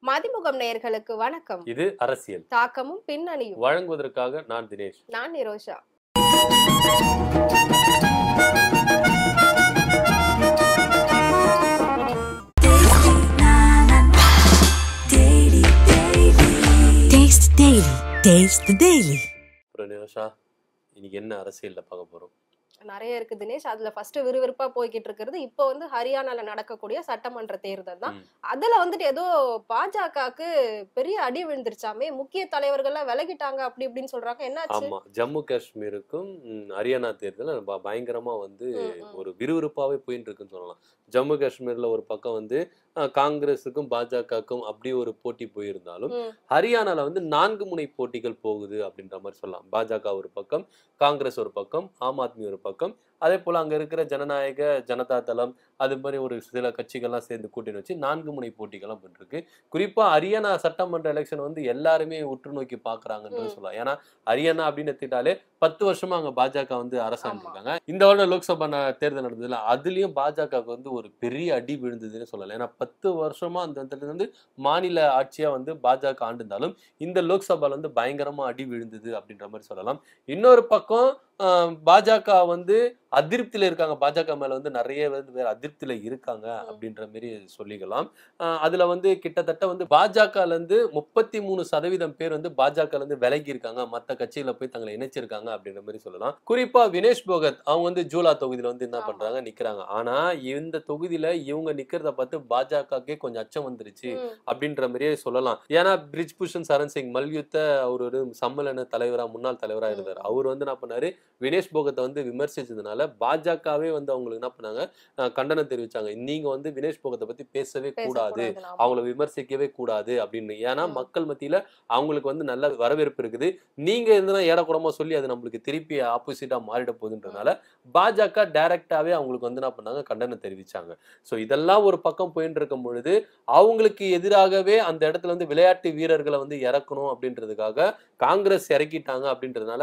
மதிமுகம் நேயர்களுக்கு வணக்கம். இது அரசியல் தாக்கமும் பின்னணியும் வழங்குவதற்காக நான் தினேஷ். நான் நிரோஷா. அப்புறம் நிரோஷா, இன்னைக்கு என்ன அரசியல்ல பார்க்க போறோம்? நிறைய இருக்கு தினேஷ். அதுல ஃபர்ஸ்ட் விறுவிறுப்பா போய்கிட்டு இருக்கிறது இப்போ ஹரியானால நடக்கக்கூடிய சட்டமன்ற தேர்தல் தான். அதுல ஏதோ பாஜகவுக்கு பெரிய அடி விழுந்துருச்சாமே, முக்கிய தலைவர்கள்லாம் விலகிட்டாங்க அப்படி இப்படின்னு சொல்றாங்க. என்னாச்சு? ஆமா, ஜம்மு காஷ்மீருக்கும் ஹரியானா தேர்தல் பயங்கரமா ஒரு விறுவிறுப்பாவே போயிட்டு இருக்குன்னு சொல்லலாம். ஜம்மு காஷ்மீர்ல ஒரு பக்கம் காங்கிரஸுக்கும் பாஜகவுக்கும் அப்படி ஒரு போட்டி போயிருந்தாலும் ஹரியானால 4 முனை போட்டிகள் போகுது அப்படின்ற மாதிரி சொல்லலாம். பாஜக ஒரு பக்கம், காங்கிரஸ் ஒரு பக்கம், ஆம் ஆத்மி ஒரு பக்கம், அதே போல அங்க இருக்கிற ஜனநாயக ஜனதா தளம் அது மாதிரி ஒரு சில கட்சிகள்லாம் சேர்ந்து கூட்டணி வச்சு 4 முனை போட்டிகள்லாம் பண்ணிருக்கு. குறிப்பா ஹரியானா சட்டமன்ற எலெக்ஷன் எல்லாருமே உற்று நோக்கி பாக்குறாங்கன்னு சொல்லலாம். ஏன்னா ஹரியானா அப்படின்னு எடுத்துக்கிட்டாலே 10 வருஷமா அங்க பாஜக அரசாண்டு இருக்காங்க. இந்த வருடம் லோக்சபா தேர்தல் நடந்ததுல அதுலயும் பாஜகவுக்கு ஒரு பெரிய அடி விழுந்ததுன்னு சொல்லலாம். ஏன்னா 10 வருஷமா அந்த இடத்துல மாநில ஆட்சியா பாஜக ஆண்டிருந்தாலும் இந்த லோக்சபால பயங்கரமா அடி விழுந்தது அப்படின்ற மாதிரி சொல்லலாம். இன்னொரு பக்கம் பாஜக அதிருப்தியில இருக்காங்க. பாஜக மேல நிறைய பேர் அதிருப்தியில இருக்காங்க அப்படின்ற மாதிரி சொல்லிக்கலாம். அதுல கிட்டத்தட்ட பாஜகல 33% பேர் பாஜக விலகி இருக்காங்க, மத்த கட்சியில போய் தங்களை இணைச்சிருக்காங்க அப்படின்ற மாதிரி சொல்லலாம். குறிப்பா வினேஷ் போகத் அவங்க ஜூலா தொகுதியில என்ன பண்றாங்க, நிக்கிறாங்க. ஆனா இந்த தொகுதியில இவங்க நிக்கிறத பார்த்து பாஜகக்கே கொஞ்சம் அச்சம் வந்துருச்சு அப்படின்ற மாதிரியே சொல்லலாம். ஏன்னா பிரிஜ் பூஷன் சரண் சிங் மல்யுத்த அவர் ஒரு சம்மேளன தலைவரா, முன்னாள் தலைவரா இருந்தார். அவர் என்ன பண்ணாரு, வினேஷ் போகத்தை விமர்சிச்சதுனால பாஜகவே அவங்களுக்கு என்ன பண்ணாங்க, கண்டனம் தெரிவிச்சாங்க. நீங்க வினேஷ் போகத்தை பத்தி பேசவே கூடாது, அவங்கள விமர்சிக்கவே கூடாது அப்படின்னு. ஏன்னா மக்கள் மத்தியில அவங்களுக்கு நல்ல வரவேற்பு இருக்குது. நீங்க எதுனா ஏடக்கூடமா சொல்லி அது நம்மளுக்கு திருப்பி ஆப்போசிட்டா மாறிட போகுதுன்றதுனால பாஜக டைரக்டாவே அவங்களுக்கு என்ன பண்ணாங்க, கண்டனம் தெரிவிச்சாங்க. சோ இதெல்லாம் ஒரு பக்கம் போயிட்டு இருக்கும் பொழுது அவங்களுக்கு எதிராகவே அந்த இடத்துல விளையாட்டு வீரர்களை இறக்கணும் அப்படின்றதுக்காக காங்கிரஸ் இறக்கிட்டாங்க அப்படின்றதுனால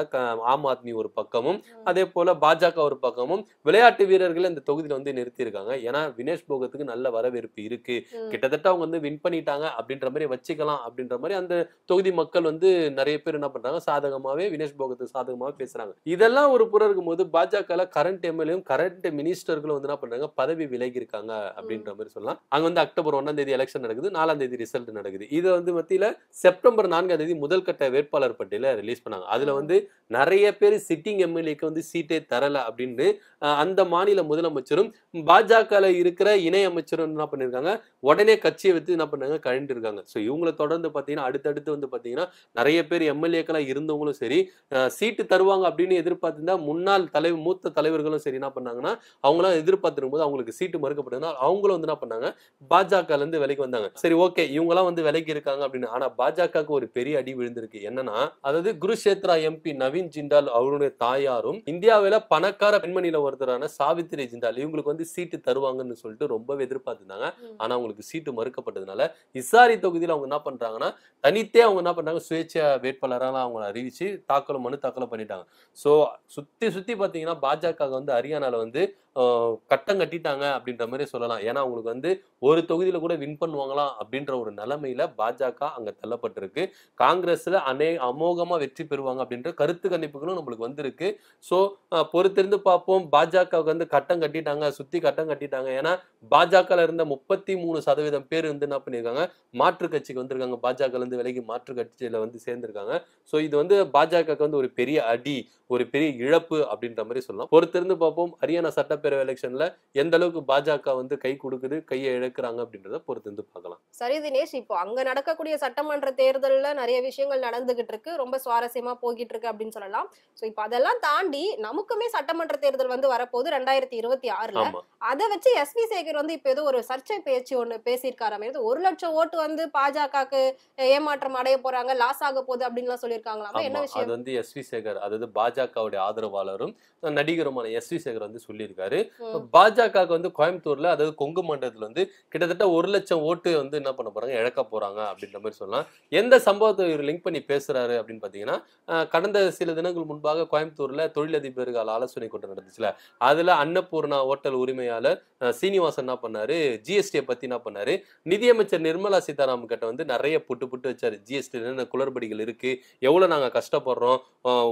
ஆம் ஆத்மி ஒரு பக்கமும் அதே போல பாஜக ஒரு பக்கமும் விளையாட்டு வீரர்களை இந்த தொகுதியில நிறுத்தி இருக்காங்க. ஏன்னா வினேஷ் போகத்துக்கு நல்ல வரவேற்பு இருக்கு, கிட்டத்தட்ட அவங்க வின் பண்ணிட்டாங்க அப்படின்ற மாதிரி வச்சுக்கலாம் அப்படின்ற மாதிரி அந்த தொகுதி மக்கள் நிறைய பேர் என்ன பண்றாங்க, சாதகமாவே வினேஷ் போகத்துக்கு சாதகமாவே பேசுறாங்க. இதெல்லாம் ஒரு புறம் இருக்கும்போது பாஜக கரண்ட் எம்எல்ஏயும் கரண்ட் மினிஸ்டர்களும் என்ன பண்றாங்க, பதவி விலகி இருக்காங்க அப்படின்ற மாதிரி சொல்லலாம். அங்க அக்டோபர் 1ஆம் தேதி எலெக்ஷன் நடக்குது, 4ஆம் தேதி ரிசல்ட் நடக்குது. இது மத்தியில செப்டம்பர் 4ஆம் தேதி முதல் கட்ட வேட்பாளர் பட்டியலை ரிலீஸ் பண்ணாங்க. அதுல நிறைய பேர் சிட்டிங் எம்எல்ஏக்கு சீட்டே தரல அப்படின்னு அந்த மாநில முதலமைச்சரும் பாஜக இருக்கிற இணை அமைச்சரும் என்ன பண்ணிருக்காங்க, உடனே கட்சியை விட்டு என்ன பண்ணாங்க, கழிந்து இருக்காங்க. சோ இவங்களை தொடர்ந்து பாத்தீங்கன்னா அடுத்தடுத்து பாத்தீங்கன்னா நிறைய பேர் எம்எல்ஏக்களா இருந்தவங்களும் சரி, சீட்டு தருவாங்க அப்படின்னு எதிர்பார்த்திருந்தா முன்னாள் மூத்த தலைவர்களும் சரி என்ன பண்ணாங்கன்னா, அவங்களாம் எதிர்பார்த்திருக்கும் போது அவங்களுக்கு சீட்டு மறுக்கப்பட்டதுன்னா அவங்களும் என்ன பண்ணாங்க, பாஜக இருந்து விலகி வந்தாங்க. சரி ஓகே, இவங்கெல்லாம் விலகி இருக்காங்க அப்படின்னு. ஆனா பாஜகவுக்கு ஒரு பெரிய அடி விழுந்திருக்கு. என்னன்னா, அதாவது குருஷேத்ரா எம்பி நவீன் ஜிண்டால் அவருடைய தாயாரும் இந்தியாவில பணக்கார பெண்மணியில ஒருத்தரான சாவித்ரி ஜிண்டால் இவங்களுக்கு சீட்டு தருவாங்கன்னு சொல்லிட்டு ரொம்பவே எதிர்பார்த்திருந்தாங்க. ஆனா அவங்களுக்கு சீட்டு மறுக்கப்பட்டதுனால இசாரி தொகுதியில அவங்க என்ன பண்றாங்கன்னா, தனித்தே அவங்க என்ன பண்றாங்க, சுயேட்சை வேட்பாளராக அவங்க அறிவிச்சு மனு தாக்கல் பண்ணிட்டாங்க. சோ சுத்தி பாத்தீங்கன்னா பாஜக ஹரியானால கட்டம் கட்டிட்டாங்க அப்படின்ற மாதிரி சொல்லலாம். ஏன்னா அவங்களுக்கு ஒரு தொகுதியில கூட வின் பண்ணுவாங்களாம் அப்படின்ற ஒரு நிலைமையில பாஜக அங்க தள்ளப்பட்டிருக்கு. காங்கிரஸ்ல அமோகமா வெற்றி பெறுவாங்க அப்படின்ற கருத்து கணிப்புகளும் நம்மளுக்கு வந்திருக்கு. சோ பொறுத்திருந்து பார்ப்போம். பாஜக கட்டம் கட்டிட்டாங்க, சுத்தி கட்டம் கட்டிட்டாங்க. ஏன்னா பாஜக இருந்த 33% பேர் என்ன பண்ணிருக்காங்க, மாற்று கட்சிக்கு வந்திருக்காங்க. பாஜக இருந்து விலகி மாற்று கட்சியில சேர்ந்திருக்காங்க. சோ இது பாஜக ஒரு பெரிய அடி, ஒரு பெரிய இழப்பு அப்படின்ற மாதிரி சொல்லலாம். பொறுத்திருந்து பார்ப்போம். ஹரியானா சட்டப்பேரவை எலெக்ஷன்ல எந்த அளவுக்கு பாஜக கை கொடுக்குது, கையை இழக்கிறாங்க அப்படின்றத பொறுத்திருந்து பார்க்கலாம். சரி தினேஷ், இப்போ அங்க நடக்கக்கூடிய சட்டமன்ற தேர்தல்ல நிறைய விஷயங்கள் நடந்துகிட்டு இருக்கு, ரொம்ப சுவாரஸ்யமா போய்கிட்டு இருக்கு அப்படின்னு சொல்லலாம். சோ இப்போ அதெல்லாம் தாண்டி நமக்குமே சட்டமன்ற தேர்தல் வரப்போகுது 2026ல. அதை வச்சு எஸ் வி சேகர் இப்ப ஏதோ ஒரு சர்ச்சை பேச்சு ஒண்ணு பேசியிருக்காரு. 1 லட்சம் ஓட்டு பாஜகக்கு ஏமாற்றம் அடைய போறாங்க, லாஸ் ஆக போகுது அப்படின்னு சொல்லியிருக்காங்களா? என்ன விஷயம்? அது எஸ் வி சேகர், அதாவது பாஜகவுடைய ஆதரவாளரும் நடிகருமான எஸ் வி சேகர் சொல்லியிருக்காரு. சொல்றாரு. பாஜகவுக்கு வந்து கோயம்புத்தூர்ல, அதாவது கொங்கு மண்டலத்துல வந்து கிட்டத்தட்ட 1,00,000 ஓட்டு வந்து என்ன பண்ண போறாங்க, இழக்க போறாங்க அப்படின்ற மாதிரி சொல்லலாம். எந்த சம்பவத்தை இவர் லிங்க் பண்ணி பேசுறாரு அப்படின்னு பாத்தீங்கன்னா, கடந்த சில தினங்கள் முன்பாக கோயம்புத்தூர்ல தொழிலதிபர்கள் ஆலோசனை கூட்டம் நடந்துச்சுல, அதுல அன்னபூர்ணா ஹோட்டல் உரிமையாளர் சீனிவாசன் என்ன பண்ணாரு, ஜிஎஸ்டியை பத்தி என்ன பண்ணாரு, நிதியமைச்சர் நிர்மலா சீதாராமன் கிட்ட வந்து நிறைய புட்டு புட்டு வச்சாரு. ஜிஎஸ்டி என்னென்ன குளறுபடிகள் இருக்கு, எவ்வளவு நாங்க கஷ்டப்படுறோம்,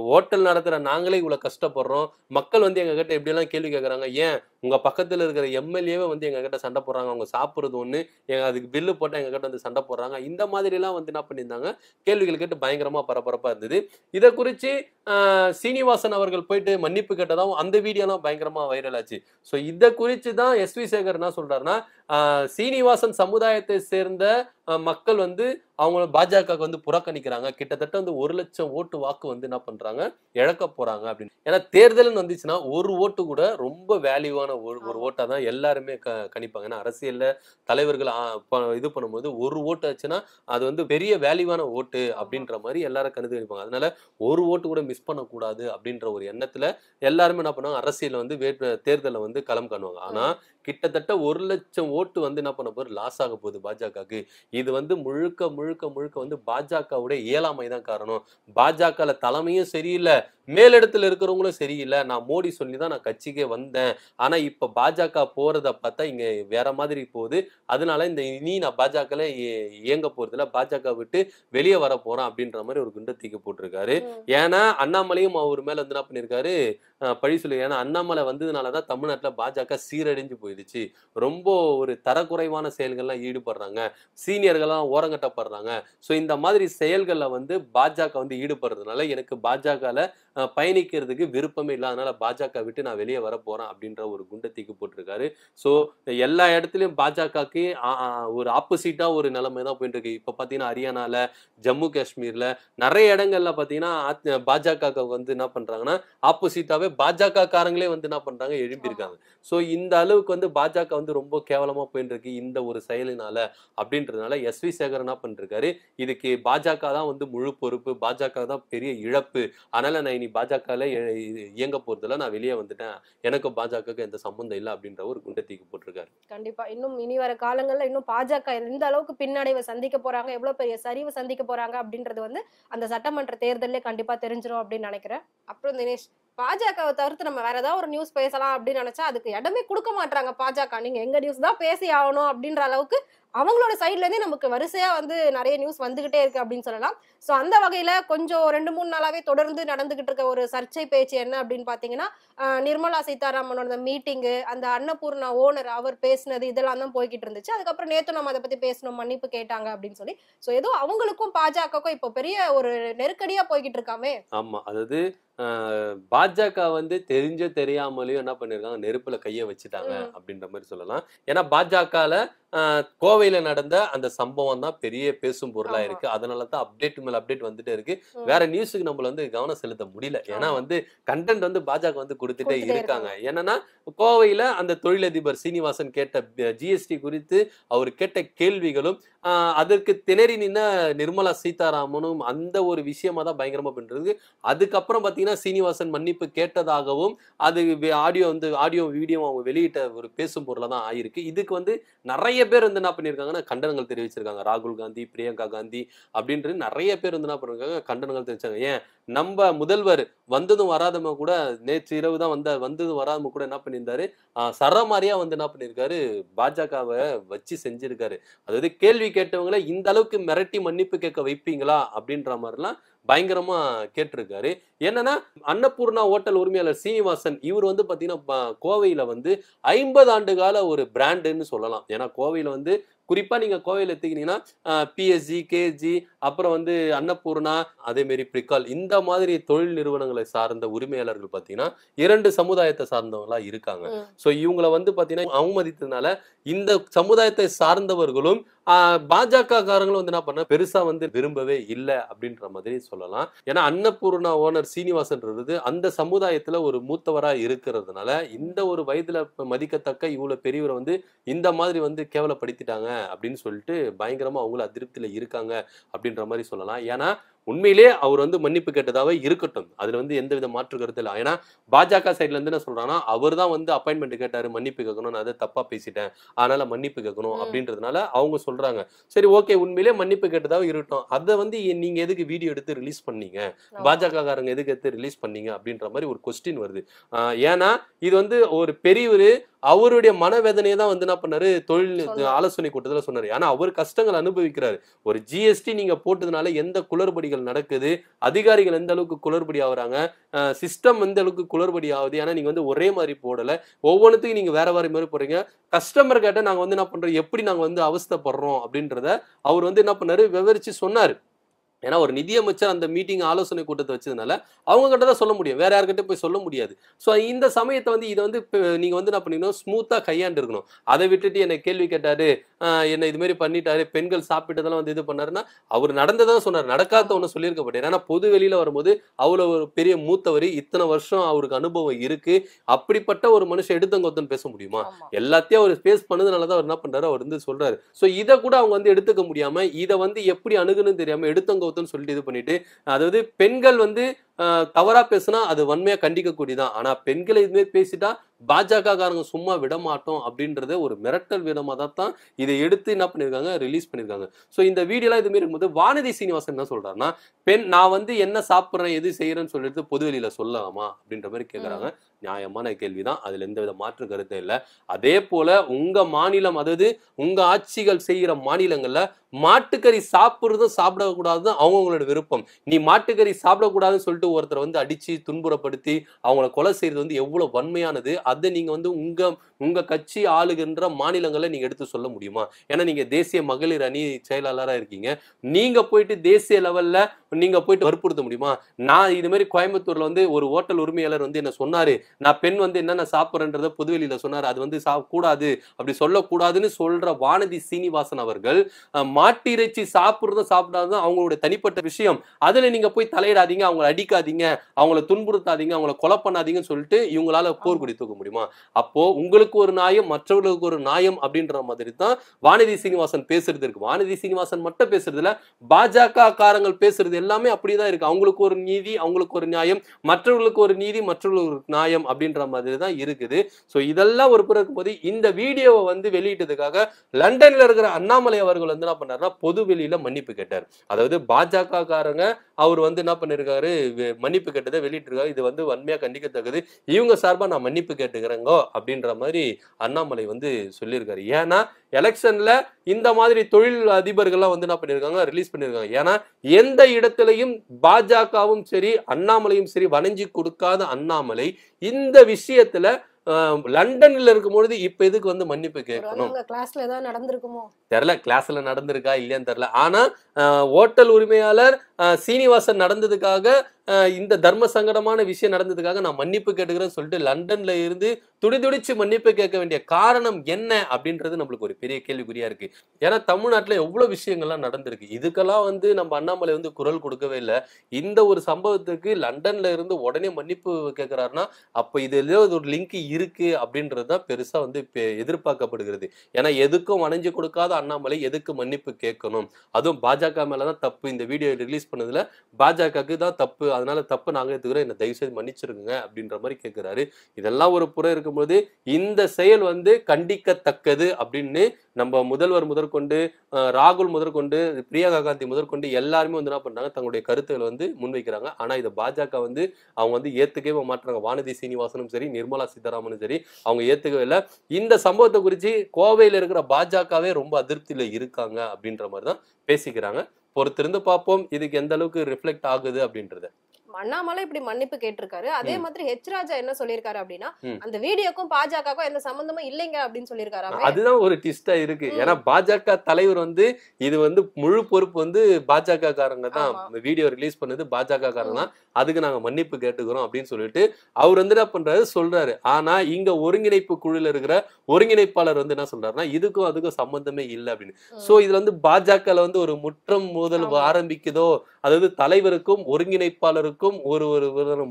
ஹோட்டல் நடத்துற நாங்களே இவ்வளவு கஷ்டப்படுறோம், மக்கள் வந்து எங்க கிட்ட எப்படி எல்லாம் கேள்வி கேட்கறாங்க, ஏன் உங்க பக்கத்துல இருக்கிற எம்எல்ஏவே வந்து எங்க கிட்ட சண்டை போடுறாங்க, அவங்க சாப்பிடுறது ஒண்ணு, அதுக்கு பில்லு போட்டா எங்க கிட்ட வந்து சண்டை போடுறாங்க, இந்த மாதிரி எல்லாம் வந்து என்ன பண்ணியிருந்தாங்க, கேள்விகள் கேட்டு பயங்கரமா பரபரப்பா இருந்தது. இதை குறிச்சு சீனிவாசன் அவர்கள் போயிட்டு மன்னிப்பு கேட்டதாவும் அந்த வீடியோலாம் பயங்கரமா வைரல் ஆச்சு. சோ இத குறிச்சு தான் எஸ்.வி. சேகர் என்ன சொல்றாருன்னா, சீனிவாசன் சமுதாயத்தை சேர்ந்த மக்கள் வந்து அவங்க பாஜகவுக்கு வந்து புறக்கணிக்கிறாங்க, கிட்டத்தட்ட வந்து 1,00,000 ஓட்டு வாக்கு வந்து என்ன பண்றாங்க, இழக்க போறாங்க அப்படின்னு. ஏன்னா தேர்தல்னு வந்துச்சுன்னா ஒரு ஓட்டு கூட ரொம்ப வேல்யூவான ஒரு ஓட்டா தான் எல்லாருமே கணிப்பாங்க. ஏன்னா அரசியல்ல தலைவர்கள் இது பண்ணும்போது ஒரு ஓட்டு ஆச்சுன்னா அது வந்து பெரிய வேல்யூவான ஓட்டு அப்படின்ற மாதிரி எல்லாரும் கணிப்பாங்க. அதனால ஒரு ஓட்டு கூட மிஸ் பண்ணக்கூடாது அப்படின்ற ஒரு எண்ணத்துல எல்லாருமே என்ன பண்ணுவாங்க, அரசியல் வந்து தேர்தலை வந்து களம் காணுவாங்க. ஆனா கிட்டத்தட்ட 1,00,000 ஓட்டு வந்து என்ன பண்ண போகுது, லாஸ் ஆக போகுது பாஜகவுக்கு. இது வந்து முழுக்க முழுக்க முழுக்க வந்து பாஜகவுடைய இயலாமை தான் காரணம். பாஜக தலைமையும் சரியில்லை, மேலிடத்துல இருக்கிறவங்களும் சரியில்லை. நான் மோடி சொல்லி தான் நான் கட்சிக்கே வந்தேன், ஆனா இப்ப பாஜக போறத பார்த்தா இங்க வேற மாதிரி போகுது, அதனால இனி நான் பாஜக இயங்க போறது இல்ல, பாஜக விட்டு வெளியே வர போறேன் அப்படின்ற மாதிரி ஒரு குண்டை தூக்கி போட்டிருக்காரு. ஏன்னா அண்ணாமலையும் அவர் மேல வந்து என்ன பண்ணிருக்காரு, பழி சொல்லி. ஏன்னா அண்ணாமலை வந்ததுனாலதான் தமிழ்நாட்டுல பாஜக சீரழிஞ்சு போயிடுச்சு, ரொம்ப ஒரு தரக்குறைவான செயல்கள்லாம் ஈடுபடுறாங்க, சீனியர்கள்லாம் ஓரங்கட்டப்படுறாங்க. சோ இந்த மாதிரி செயல்கள்ல வந்து பாஜக வந்து ஈடுபடுறதுனால எனக்கு பாஜகல பயணிக்கிறதுக்கு விருப்பமே இல்லை, அதனால பாஜக விட்டு நான் வெளியே வர போறேன் அப்படின்ற ஒரு குண்டை தூக்கி போட்டிருக்காரு. சோ எல்லா இடத்துலயும் பாஜகக்கு ஒரு ஆப்போசிட்டா ஒரு நிலைமை தான் போயிட்டு இருக்கு. இப்ப பாத்தீங்கன்னா ஹரியானால, ஜம்மு காஷ்மீர்ல நிறைய இடங்கள்ல பாத்தீங்கன்னா பாஜக வந்து என்ன பண்றாங்கன்னா ஆப்போசிட்டாவே பாஜக காரங்களே வந்து என்ன பண்றாங்க, எழுப்பி இருக்காங்க. சோ இந்த அளவுக்கு வந்து பாஜக வந்து ரொம்ப கேவலமா போயிட்டு இருக்கு இந்த ஒரு செயலினால அப்படின்றதுனால எஸ்.வி. சேகர் என்ன பண்ணிருக்காரு, இதுக்கு பாஜக தான் வந்து முழு பொறுப்பு, பாஜக தான் பெரிய இழப்பு, அதனால நான் இனி பாஜக இயங்க போறதுல நான் வெளியே வந்துட்டேன், எனக்கு பாஜகவுக்கு எந்த சம்பந்தம் இல்லை அப்படின்ற ஒரு குண்டை தூக்கி போட்டிருக்காரு. கண்டிப்பா இன்னும் இனி வர காலங்கள்ல இன்னும் பாஜக எந்த அளவுக்கு பின்னடைவை சந்திக்க போறாங்க, எவ்வளவு பெரிய சரிவு சந்திக்க போறாங்க அப்படின்றது வந்து அந்த சட்டமன்ற தேர்தலே கண்டிப்பா தெரிஞ்சிடும் அப்படின்னு நினைக்கிறேன். அப்புறம் தினேஷ், பாஜகவை தவிர்த்து நம்ம வேற ஏதாவது ஒரு நியூஸ் பேசலாம் அப்படின்னு நினைச்சா அதுக்கு இடமே கொடுக்க மாட்டாங்க பாஜக. நீங்க எங்க நியூஸ் தான் பேசி ஆகணும் அப்படின்ற அளவுக்கு அவங்களோட சைட்ல இருந்தே நமக்கு வரிசையா வந்து நிறைய நியூஸ் வந்துகிட்டே இருக்கு அப்படின்னு சொல்லலாம். சோ அந்த வகையில கொஞ்சம் 2-3 நாளாவே தொடர்ந்து நடந்துகிட்டு இருக்க ஒரு சர்ச்சை பேச்சு என்ன அப்படின்னு பாத்தீங்கன்னா, நிர்மலா சீதாராமனோட மீட்டிங்கு, அந்த அன்னபூர்ணா ஓனர் அவர் பேசினது, இதெல்லாம் தான் போய்கிட்டு இருந்துச்சு. அதுக்கப்புறம் நேத்து நம்ம அதை பத்தி பேசணும், மன்னிப்பு கேட்டாங்க அப்படின்னு சொல்லி. சோ ஏதோ அவங்களுக்கும் பாஜகவுக்கும் இப்போ பெரிய ஒரு நெருக்கடியா போய்கிட்டு இருக்காமே. ஆமா, அதாவது பாஜக வந்து தெரிஞ்சோ தெரியாமலையும் என்ன பண்ணிருக்காங்க, நெருப்புல கைய வச்சுட்டாங்க அப்படின்ற மாதிரி சொல்லலாம். ஏன்னா பாஜகல கோவையில நடந்த அந்த சம்பவம் தான் பெரிய பேசும் பொருளா இருக்கு. அதனாலதான் அப்டேட் மேல அப்டேட் வந்துட்டே இருக்கு. வேற நியூஸுக்கு நம்மள வந்து கவனம் செலுத்த முடியல. ஏன்னா வந்து கண்டென்ட் வந்து பாஜக வந்து கொடுத்துட்டே இருக்காங்க. என்னன்னா கோவையில அந்த தொழிலதிபர் சீனிவாசன் கேட்ட ஜிஎஸ்டி குறித்து அவர் கேட்ட கேள்விகளும் அதற்கு திணறி நின்ன நிர்மலா சீதாராமனும் அந்த ஒரு விஷயமா தான் பயங்கரமா பண்றது. அதுக்கப்புறம் பாத்தீங்கன்னா சீனிவாசன் மன்னிப்பு கேட்டதாகவும் அது ஆடியோ வீடியோ அவங்க வெளியிட்ட ஒரு பேசும் பொருளா தான் ஆயிருக்கு. இதுக்கு வந்து நிறைய பேர் வந்து என்ன பண்ணிருக்காங்கன்னா கண்டனங்கள் தெரிவிச்சிருக்காங்க. ராகுல் காந்தி, பிரியங்கா காந்தி அப்படின்றது நிறைய பேர் வந்து என்ன பண்ணிருக்காங்க, கண்டனங்கள் தெரிவிச்சாங்க. ஏன் நம்ம முதல்வர் வந்ததும் வராதவங்க கூட நேற்று இரவு தான் வந்ததும் வராதவங்க கூட என்ன பண்ணியிருந்தாரு, சரமாரியா வந்து என்ன பண்ணிருக்காரு, பாஜகவை வச்சு செஞ்சிருக்காரு. அதாவது கேள்வி கேட்டவங்களை இந்த அளவுக்கு மிரட்டி மன்னிப்பு கேட்க வைப்பீங்களா அப்படின்ற மாதிரிலாம் பயங்கரமா கேட்டிருக்காரு. என்னன்னா அன்னபூர்ணா ஹோட்டல் உரிமையாளர் சீனிவாசன் இவர் வந்து பாத்தீங்கன்னா கோவையில வந்து 50 ஆண்டு கால ஒரு பிராண்டுன்னு சொல்லலாம். ஏன்னா கோவையில வந்து குறிப்பா நீங்க கோவையில எடுத்துக்கிட்டீங்கன்னா பிஎஸ்ஜி, கேஜி, அப்புறம் வந்து அன்னபூர்ணா, அதே மாதிரி பிரிக்கால், இந்த மாதிரி தொழில் நிறுவனங்களை சார்ந்த உரிமையாளர்கள் பாத்தீங்கன்னா 2 சமுதாயத்தை சார்ந்தவங்களா இருக்காங்க. சோ இவங்களை வந்து பாத்தீங்கன்னா அவமதித்ததுனால இந்த சமுதாயத்தை சார்ந்தவர்களும் பாஜக காரங்களும் வந்து என்ன பண்ண பெருசா வந்து விரும்பவே இல்லை அப்படின்ற மாதிரி சொல்லலாம். ஏன்னா அன்னபூர்ணா ஓனர் சீனிவாசன்றது அந்த சமுதாயத்துல ஒரு மூத்தவரா இருக்கிறதுனால இந்த ஒரு வயதுல மதிக்கத்தக்க இவ்வளவு பெரியவரை வந்து இந்த மாதிரி வந்து கேவலப்படுத்திட்டாங்க அப்படின்னு சொல்லிட்டு பயங்கரமா அவங்களும் அதிருப்தியில இருக்காங்க அப்படின்ற மாதிரி சொல்லலாம். ஏன்னா உண்மையிலே அவர் வந்து மன்னிப்பு கேட்டதாவே இருக்கட்டும், அதுல வந்து எந்தவித மாற்று கருத்து இல்லை. ஏன்னா பாஜக சைட்ல இருந்து என்ன சொல்றாங்கன்னா, அவர் தான் வந்து அப்பாயின்மெண்ட் கேட்டாரு, மன்னிப்பு கேட்கணும், நான் அதை தப்பா பேசிட்டேன், அதனால மன்னிப்பு கேட்கணும் அப்படின்றதுனால அவங்க சொல்றாங்க. சரி, ஓகே, உண்மையிலே மன்னிப்பு கேட்டதாவே இருக்கட்டும், அதை வந்து நீங்க எதுக்கு வீடியோ எடுத்து ரிலீஸ் பண்ணீங்க, பாஜக காரங்க எதுக்கு எடுத்து ரிலீஸ் பண்ணீங்க அப்படின்ற மாதிரி ஒரு கொஸ்டின் வருது. ஏன்னா இது வந்து ஒரு பெரியவர் அவருடைய மனவேதனையை தான் வந்து என்ன பண்ணாரு, தொழில் ஆலோசனை கூட்டத்துல சொன்னாரு. ஏன்னா அவர் கஷ்டங்கள் அனுபவிக்கிறாரு. ஒரு ஜிஎஸ்டி நீங்க போட்டதுனால எந்த குளறுபடிகள் நடக்குது, அதிகாரிகள் எந்த அளவுக்கு குளறுபடி ஆகுறாங்க, சிஸ்டம் எந்த அளவுக்கு குளறுபடி ஆகுது. ஏன்னா நீங்க வந்து ஒரே மாதிரி போடல, ஒவ்வொன்றுத்துக்கும் நீங்க வேற வேற மாதிரி போறீங்க. கஸ்டமர் கேட்ட நாங்க வந்து என்ன பண்றோம், எப்படி நாங்க வந்து அவஸ்தைப்படுறோம் அப்படின்றத அவர் வந்து என்ன பண்ணாரு, விவரிச்சு சொன்னாரு. ஏன்னா ஒரு நிதியமைச்சர் அந்த மீட்டிங் ஆலோசனை கூட்டத்தை வச்சதுனால அவங்க கிட்ட தான் சொல்ல முடியும், வேற யார்கிட்ட போய் சொல்ல முடியாது. ஸோ இந்த சமயத்தை வந்து இதை வந்து நீங்க வந்து என்ன பண்ணீங்கன்னா ஸ்மூத்தா கையாண்டு இருக்கணும். அதை விட்டுட்டு என்னை கேள்வி கேட்டாரு, என்ன இது மாதிரி பண்ணிட்டாரு, பெண்கள் சாப்பிட்டதெல்லாம் வந்து இது பண்ணாருன்னா அவர் நடந்ததான் சொன்னார், நடக்காத ஒன்று சொல்லியிருக்கப்பட்டார். ஏன்னா பொது வெளியில வரும்போது அவ்வளோ ஒரு பெரிய மூத்தவர், இத்தனை வருஷம் அவருக்கு அனுபவம் இருக்கு, அப்படிப்பட்ட ஒரு மனுஷன் எடுத்தங்கொத்தன்னு பேச முடியுமா? எல்லாத்தையும் அவர் ஃபேஸ் பண்ணதுனாலதான் அவர் என்ன பண்றாரு, அவர் வந்து சொல்றாரு. ஸோ இதை கூட அவங்க வந்து எடுத்துக்க முடியாம இதை வந்து எப்படி அணுகுன்னு தெரியாம எடுத்தங்கொத்தன்னு சொல்லிட்டு இது பண்ணிட்டு, அதாவது பெண்கள் வந்து தவறா பேசினா அது வன்மையா கண்டிக்கக்கூடியதான். ஆனா பெண்களை இதுவே பேசிட்டா பாஜக காரங்க சும்மா விட மாட்டோம் அப்படின்றத ஒரு மிரட்டல் விதமா தான் இதை எடுத்து என்ன பண்ணிருக்காங்க, ரிலீஸ் பண்ணிருக்காங்க. சோ இந்த வீடியோலாம் இது மாதிரி இருக்கும்போது வானதி சீனிவாசன் என்ன சொல்றாருன்னா, நான் வந்து என்ன சாப்பிடுறேன் எது செய்யறேன்னு சொல்லிட்டு பொதுவெளியில சொல்லலாமா அப்படின்ற மாதிரி கேட்கறாங்க. நியாயமான கேள்விதான், அதுல எந்தவித மாற்று கருத்து இல்லை. அதே போல உங்க மாநிலம், அதாவது உங்க ஆட்சிகள் செய்கிற மாநிலங்கள்ல மாட்டுக்கறி சாப்பிடுறதும் சாப்பிடக்கூடாதுன்னு அவங்களோட விருப்பம். நீ மாட்டுக்கறி சாப்பிடக்கூடாதுன்னு சொல்லிட்டு ஒருத்தரை வந்து அடிச்சு துன்புறப்படுத்தி அவங்கள கொலை செய்யறது வந்து எவ்வளவு வன்மையானது. அதை நீங்க வந்து உங்க கட்சி ஆளுகின்ற மாநிலங்களை நீங்க எடுத்து சொல்ல முடியுமா? ஏன்னா நீங்க தேசிய மகளிர் அணி செயலாளரா இருக்கீங்க, நீங்க போயிட்டு தேசிய லெவல்ல நீங்க போயிட்டு வற்புறுத்த முடியுமா? நான் இது மாதிரி கோயம்புத்தூர்ல வந்து ஒரு ஹோட்டல் உரிமையாளர் வந்து என்ன சொன்னாரு, நான் பெண் வந்து என்னென்ன சாப்பிடுறேன்றத பொதுவெளியில சொன்னாரு, அது வந்து கூடாது, அப்படி சொல்லக்கூடாதுன்னு சொல்ற வானதி சீனிவாசன் அவர்கள் மாட்டு இறைச்சி சாப்பிடுறதும் சாப்பிடாததும் அவங்களுடைய தனிப்பட்ட விஷயம், அதுல நீங்க போய் தலையிடாதீங்க, அவங்களை அடிக்காதீங்க, அவங்களை துன்புறுத்தாதீங்க, அவங்களை கொலை பண்ணாதீங்கன்னு சொல்லிட்டு இவங்களால போர்க்குடி தூக்க முடியுமா? அப்போ உங்களுக்கு ஒரு நியாயம் மற்றவர்களுக்கு ஒரு நியாயம் அப்படின்ற மாதிரி தான் வானதி சீனிவாசன் பேசுறது இருக்கு. வானதி சீனிவாசன் மட்டும் பேசுறதுல பாஜக காரங்கள் பேசுறது எல்லாமே அப்படிதான் இருக்கு. அவங்களுக்கு ஒரு நீதி, அவங்களுக்கு ஒரு நியாயம், மற்றவர்களுக்கு ஒரு நீதி, மற்றவர்களுக்கு ஒரு நியாயம் அப்படின்ற மாதிரி தான் இருக்குது. சோ இதெல்லாம் ஒரு புறம் இருக்கும்போது இந்த வீடியோவை வந்து வெளியிட்டதுக்காக லண்டன்ல இருக்கிற அண்ணாமலை அவர்கள் வந்து என்ன பண்ணாருன்னா பொது வெளியில மன்னிப்பு கேட்டார். அதாவது பாஜக காரங்க அவர் வந்து என்ன பண்ணிருக்காரு, மன்னிப்பு கேட்டதை வெளியிட்டிருக்காரு. இது வந்து வன்மையா கண்டிக்கத்தக்கது, இவங்க சார்பா நான் மன்னிப்பு கேட்டுக்கிறேங்கோ அப்படின்ற மாதிரி அண்ணாமலை வந்து சொல்லியிருக்காரு. ஏன்னா எலெக்ஷன்ல இந்த மாதிரி தொழில் அதிபர்கள்லாம் வந்து என்ன பண்ணிருக்காங்க, ரிலீஸ் பண்ணிருக்காங்க. ஏன்னா எந்த இடத்திலையும் பாஜகவும் சரி அண்ணாமலையும் சரி வணங்கி கொடுக்காத அண்ணாமலை இந்த விஷயத்துல லண்டன்ல இருக்கும்பொழுது இப்ப எதுக்கு வந்து மன்னிப்பு கேட்கணும்? கிளாஸ்ல ஏதாவது நடந்திருக்குமோ தெரியல, கிளாஸ்ல நடந்திருக்கா இல்லையான்னு தெரியல. ஆனா ஹோட்டல் உரிமையாளர் சீனிவாசன் நடந்ததுக்காக, இந்த தர்ம சங்கடமான விஷயம் நடந்ததுக்காக நான் மன்னிப்பு கேட்டுக்கிறேன்னு சொல்லிட்டு லண்டன்ல இருந்து துடிதுடிச்சு மன்னிப்பு கேட்க வேண்டிய காரணம் என்ன அப்படின்றது நம்மளுக்கு ஒரு பெரிய கேள்விக்குறியா இருக்கு. ஏன்னா தமிழ்நாட்டுல எவ்வளவு விஷயங்கள்லாம் நடந்திருக்கு, இதுக்கெல்லாம் வந்து நம்ம அண்ணாமலை வந்து குரல் கொடுக்கவே இல்லை. இந்த ஒரு சம்பவத்துக்கு லண்டன்ல இருந்து உடனே மன்னிப்பு கேட்கிறாருன்னா அப்ப இதுல ஒரு லிங்க் இருக்கு அப்படின்றதுதான் பெருசா வந்து எதிர்பார்க்கப்படுகிறது. ஏன்னா எதுக்கும் வணைஞ்சு கொடுக்காத அண்ணாமலை எதுக்கு மன்னிப்பு கேட்கணும்? அதுவும் பாஜக மேலதான் தப்பு. இந்த வீடியோ ரிலீஸ் பண்ணதுல பாஜகவுக்கு தான் தப்பு, அதனால தப்பு நாங்க எடுத்துக்கிறோம், என்ன தயவு செய்து மன்னிச்சிருங்க அப்படின்ற மாதிரி கேட்கிறாரு. இதெல்லாம் ஒரு புறம் இருக்கும்போது இந்த செயல் வந்து கண்டிக்கத்தக்கது அப்படின்னு நம்ம முதல்வர் முதற்கொண்டு, ராகுல் முதற்கொண்டு, பிரியங்கா காந்தி முதற்கொண்டு எல்லாருமே வந்து என்ன பண்றாங்க, தங்களுடைய கருத்துக்களை வந்து முன்வைக்கிறாங்க. ஆனா இதை பாஜக வந்து அவங்க வந்து ஏத்துக்கவே மாட்டாங்க. வானதி சீனிவாசனும் சரி, நிர்மலா சீதாராமனும் சரி, அவங்க ஏத்துக்கவே இல்லை. இந்த சம்பவத்தை குறித்து கோவையில் இருக்கிற பாஜகவே ரொம்ப அதிருப்தியில இருக்காங்க அப்படின்ற மாதிரி தான் பேசிக்கிறாங்க. பொறுத்திருந்து பார்ப்போம் இதுக்கு எந்த அளவுக்கு ரிஃப்ளெக்ட் ஆகுது அப்படின்றத. அண்ணாமலை இப்படி மன்னிப்பு கேட்டிருக்காரு. அதே மாதிரி ஹெச் ராஜா என்ன சொல்லிருக்காரு அப்படின்னா, அந்த வீடியோக்கும் பாஜகவுக்கும் எந்த சம்பந்தமும் இல்லைங்க அப்படின்னு சொல்லிருக்காரு. அதுதான் ஒரு ட்விஸ்டா இருக்கு. ஏன்னா பாஜக தலைவர் வந்து இது வந்து முழு பொறுப்பு வந்து பாஜக காரங்க தான், வீடியோ ரிலீஸ் பண்ணது பாஜக காரங்க தான், அதுக்கு நாங்க மன்னிப்பு கேட்டுக்கிறோம் அப்படின்னு சொல்லிட்டு அவர் வந்து என்ன பண்றாரு சொல்றாரு. ஆனா இங்க ஒருங்கிணைப்பு குழுல இருக்கிற ஒருங்கிணைப்பாளர் வந்து என்ன சொல்றாருன்னா இதுக்கும் அதுக்கும் சம்பந்தமே இல்லை அப்படின்னு. சோ இதுல வந்து பாஜக வந்து ஒரு முற்றம் மோதல் ஆரம்பிக்குதோ, அதாவது தலைவருக்கும் ஒருங்கிணைப்பாளருக்கும் ஒரு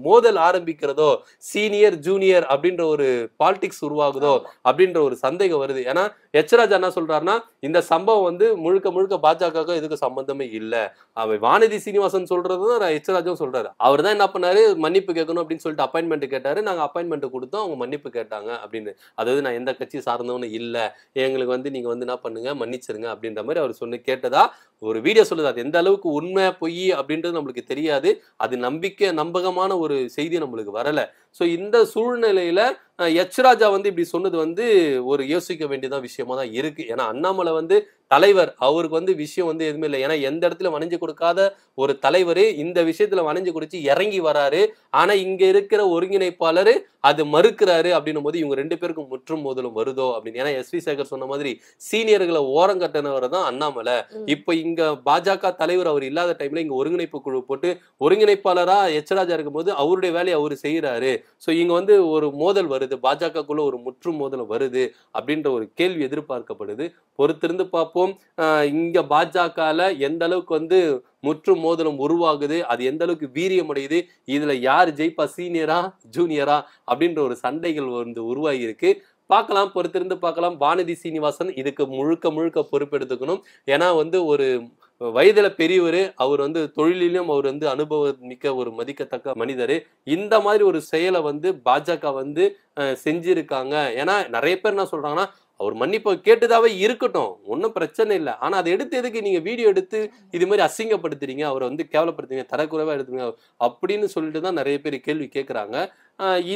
மோதல் ஆரம்பிக்கிறதோ, சீனியர் ஜூனியர் அப்படின்ற ஒரு பாலிடிக்ஸ் உருவாகுதோ அப்படின்ற ஒரு சந்தேகம் வருது. ஏன்னா எச் ராஜா என்ன சொல்றாருன்னா இந்த சம்பவம் வந்து முழுக்க முழுக்க பாஜக இதுக்கு சம்பந்தமே இல்ல. அவ வானதி சீனிவாசன் சொல்றதுதான் எச் ராஜாவும் சொல்றாரு. அவர் தான் என்ன பண்ணாரு, மன்னிப்பு கேட்கணும் அப்படின்னு சொல்லிட்டு அப்பாயின்மெண்ட் கேட்டாரு. நாங்க அப்பாயின்மெண்ட் கொடுத்தோம், அவங்க மன்னிப்பு கேட்டாங்க அப்படின்னு. அதாவது நான் எந்த கட்சி சார்ந்தவனு இல்ல, எங்களுக்கு வந்து நீங்க வந்து என்ன பண்ணுங்க மன்னிச்சிருங்க அப்படின்ற மாதிரி அவர் சொன்ன கேட்டதா ஒரு வீடியோ சொல்லுது. அது எந்த அளவுக்கு உண்மை பொய் அப்படின்றது நம்மளுக்கு தெரியாது. அது நம்பகமான ஒரு செய்தி நம்மளுக்கு வரல. சோ இந்த சூழ்நிலையில எச் ராஜா வந்து இப்படி சொன்னது வந்து ஒரு யோசிக்க வேண்டியதா விஷயமா தான் இருக்கு. ஏன்னா அண்ணாமலை வந்து தலைவர், அவருக்கு வந்து விஷயம் வந்து எதுவுமே இல்லை. ஏன்னா எந்த இடத்துல வணைஞ்சு கொடுக்காத ஒரு தலைவர் இந்த விஷயத்துல வணைஞ்சு கொடுத்து இறங்கி வராரு. ஆனா இங்க இருக்கிற ஒருங்கிணைப்பாளர் அது மறுக்கிறாரு அப்படின்னும் போது இவங்க 2 பேருக்கும் முற்றும் மோதலும் வருதோ அப்படின்னு. ஏன்னா எஸ் வி சேகர் சொன்ன மாதிரி சீனியர்களை ஓரம் கட்டினவர் தான் அண்ணாமலை. இப்ப இங்க பாஜக தலைவர் அவர் இல்லாத டைம்ல இங்க ஒருங்கிணைப்பு குழு போட்டு ஒருங்கிணைப்பாளரா எச் ராஜா இருக்கும்போது அவருடைய வேலையை அவரு செய்யறாரு. சோ இங்க வந்து ஒரு மோதல் வருது, பாஜகக்குள்ள ஒரு முற்றும் மோதல் வருது அப்படின்ற ஒரு கேள்வி எதிர்பார்க்கப்படுது. பொறுத்திருந்து பார்ப்போம். இங்க பாஜகல எந்த அளவுக்கு வந்து முற்றும் மோதலும் உருவாகுது, அது எந்த அளவுக்கு வீரியம் அடையுது, இதுல யார் ஜெயிப்பா, சீனியரா ஜூனியரா அப்படின்ற ஒரு சண்டைகள் வந்து உருவாகி இருக்கு. பார்க்கலாம், பொறுத்திருந்து பார்க்கலாம். வானதி சீனிவாசன் இதுக்கு முழுக்க பொறுப்பெடுத்துக்கணும். ஏன்னா வந்து ஒரு வயதுல பெரியவர், அவர் வந்து தொழிலிலும் அவர் வந்து அனுபவம் மிக்க ஒரு மதிக்கத்தக்க மனிதர். இந்த மாதிரி ஒரு செயலை வந்து பாஜக வந்து செஞ்சிருக்காங்க. ஏன்னா நிறைய பேர் என்ன சொல்றாங்கன்னா அவர் மன்னிப்பு கேட்டதாவே இருக்கட்டும், ஒன்றும் பிரச்சனை இல்லை. ஆனா அதை எடுத்து எதுக்கு நீங்க வீடியோ எடுத்து இது மாதிரி அசிங்கப்படுத்துறீங்க, அவரை வந்து கேவலப்படுத்துறீங்க, தரக்குறைவா எடுத்துங்க அப்படின்னு சொல்லிட்டு தான் நிறைய பேர் கேள்வி கேட்கறாங்க.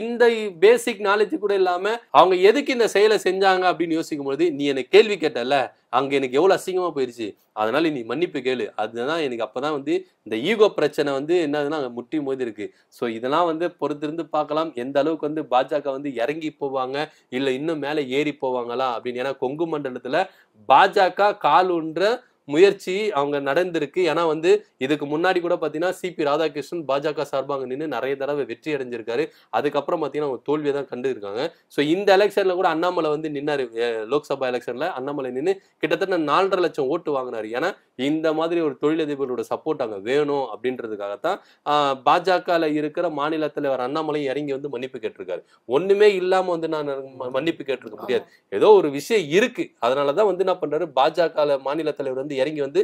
இந்த பேசிக் நாலேஜ் கூட இல்லாம அவங்க எதுக்கு இந்த செயலை செஞ்சாங்க அப்படின்னு யோசிக்கும் போது, நீ எனக்கு கேள்வி கேட்டல, அங்க எனக்கு எவ்வளவு அசிங்கமா போயிருச்சு, அதனால நீ மன்னிப்பு கேளு. அதுதான் எனக்கு அப்பதான் வந்து இந்த ஈகோ பிரச்சனை வந்து என்னதுன்னா அங்க முட்டி மோதி இருக்கு. சோ இதெல்லாம் வந்து பொறுத்திருந்து பார்க்கலாம், எந்த அளவுக்கு வந்து பாஜக வந்து இறங்கி போவாங்க இல்ல இன்னும் மேல ஏறி போவாங்களா அப்படின்னு. ஏன்னா கொங்கு மண்டலத்துல பாஜக கால் ஊன்ற முயற்சி அவங்க நடந்திருக்கு. ஏன்னா வந்து இதுக்கு முன்னாடி கூட பாத்தீங்கன்னா சிபி ராதாகிருஷ்ணன் பாஜக சார்பாக நின்று நிறைய தடவை வெற்றி அடைஞ்சிருக்காரு. அதுக்கப்புறம் பாத்தீங்கன்னா அவங்க தோல்வியை தான் கண்டு இருக்காங்க. சோ இந்த எலெக்ஷன்ல கூட அண்ணாமலை வந்து நின்னாரு, லோக்சபா எலெக்ஷன்ல அண்ணாமலை நின்று கிட்டத்தட்ட 4.5 லட்சம் ஓட்டு வாங்கினாரு. ஏன்னா இந்த மாதிரி ஒரு தொழிலதிபர்களோட சப்போர்ட் அங்க வேணும் அப்படின்றதுக்காகத்தான் பாஜக இருக்கிற மாநில தலைவர் அண்ணாமலை இறங்கி வந்து மன்னிப்பு கேட்டிருக்காரு. ஒண்ணுமே இல்லாம வந்து நான் மன்னிப்பு கேட்டிருக்க முடியாது, ஏதோ ஒரு விஷயம் இருக்கு. அதனாலதான் வந்து என்ன பண்றாரு, பாஜக மாநில தலைவர் வந்து இறங்கி வந்து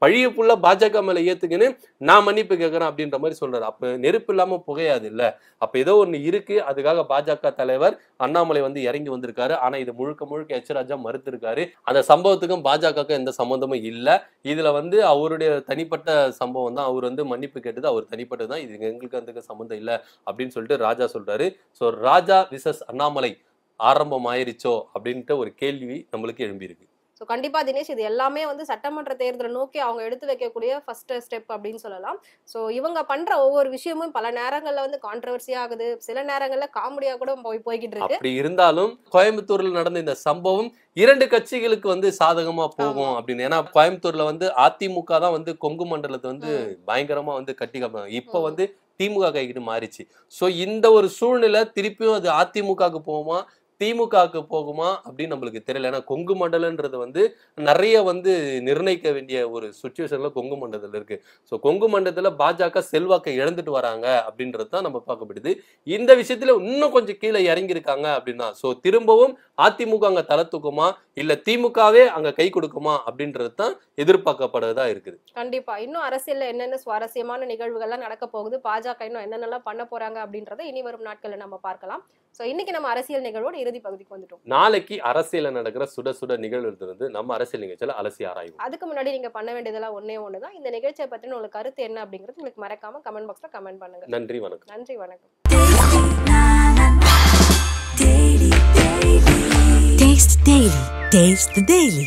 பழிய புள்ள பாஜக மேல ஏத்துக்குன்னு நான் மன்னிப்பு கேட்கிறேன் அப்படின்ற மாதிரி சொல்றாரு. அப்ப நெருப்பு இல்லாம புகையாது இல்ல, அப்ப ஏதோ ஒண்ணு இருக்கு. அதுக்காக பாஜக தலைவர் அண்ணாமலை வந்து இறங்கி வந்திருக்காரு. ஆனா இது முழுக்க எச் ராஜா மறுத்திருக்காரு. அந்த சம்பவத்துக்கும் பாஜகவுக்கும் எந்த சம்பந்தமும் இல்ல. இதுல வந்து அவருடைய தனிப்பட்ட சம்பவம் தான், அவர் வந்து மன்னிப்பு கேட்டது அவர் தனிப்பட்டதுதான், இது எங்களுக்கு அதுக்கு சம்பந்தம் இல்ல அப்படின்னு சொல்லிட்டு ராஜா சொல்றாரு. சோ ராஜா விசஸ் அண்ணாமலை ஆரம்பம் ஆயிருச்சோ அப்படின்ட்டு ஒரு கேள்வி நம்மளுக்கு எழும்பி இருக்கு. ஸோ கண்டிப்பா தினேஷ், இது எல்லாமே வந்து சட்டமன்ற தேர்தலை நோக்கி அவங்க எடுத்து வைக்கக்கூடிய ஃபர்ஸ்ட் ஸ்டெப் அப்படின்னு சொல்லலாம். ஸோ இவங்க பண்ற ஒவ்வொரு விஷயமும் பல நேரங்கள்ல வந்து கான்ட்ரவர்சி ஆகுது, சில நேரங்கள்ல காமெடியா கூட போய்கிட்டு இருக்கு. அப்படி இருந்தாலும் கோயம்புத்தூர்ல நடந்த இந்த சம்பவம் 2 கட்சிகளுக்கு வந்து சாதகமா போகும் அப்படின்னு. ஏன்னா கோயம்புத்தூர்ல வந்து அதிமுக தான் வந்து கொங்கு மண்டலத்தை வந்து பயங்கரமா வந்து கட்டி காப்பாங்க. இப்ப வந்து திமுக கைக்கிட்டு மாறிச்சு. சோ இந்த ஒரு சூழ்நிலை திருப்பியும் அது அதிமுகவுக்கு போகுமா திமுகவுக்கு போகுமா அப்படின்னு நம்மளுக்கு தெரியல. ஏன்னா கொங்கு மண்டலன்றது வந்து நிறைய வந்து நிர்ணயிக்க வேண்டிய ஒரு சுச்சுவேஷன்ல கொங்கு மண்டலத்துல இருக்கு. ஸோ கொங்கு மண்டலத்துல பாஜக செல்வாக்கை இழந்துட்டு வராங்க அப்படின்றது தான் நம்ம பார்க்கப்படுது. இந்த விஷயத்துல இன்னும் கொஞ்சம் கீழே இறங்கி இருக்காங்க அப்படின்னா ஸோ திரும்பவும் அதிமுக அங்க தலை தூக்குமா இல்ல திமுகவே அங்க கை கொடுக்குமா அப்படின்றது தான் எதிர்பார்க்கப்படுறதா இருக்குது. கண்டிப்பா இன்னும் அரசியல்ல என்னென்ன சுவாரஸ்யமான நிகழ்வுகள்லாம் நடக்க போகுது, பாஜக இன்னும் என்னென்னலாம் பண்ண போறாங்க அப்படின்றத இனி வரும் நாட்கள்ல நம்ம பார்க்கலாம். சோ இன்னைக்கு நம்ம அரசியல் நிகழ்வோட இறுதி பகுதிக்கு வந்துட்டோம். நாளைக்கு அரசியல்ல நடக்கிற சுட நிகழ்வு இருந்து நம்ம அரசியல் நிகழ்ச்சியில அலசி ஆராய்வோம். அதுக்கு முன்னாடி நீங்க பண்ண வேண்டியதெல்லாம் ஒண்ணுதான், இந்த நிகழ்ச்சியை பத்தின உங்களுக்கு கருத்து என்ன அப்படிங்கிறது உங்களுக்கு மறக்காம கமெண்ட் பாக்ஸ்ல கமெண்ட் பண்ணுங்க. நன்றி வணக்கம். நன்றி வணக்கம். Taste the Daily.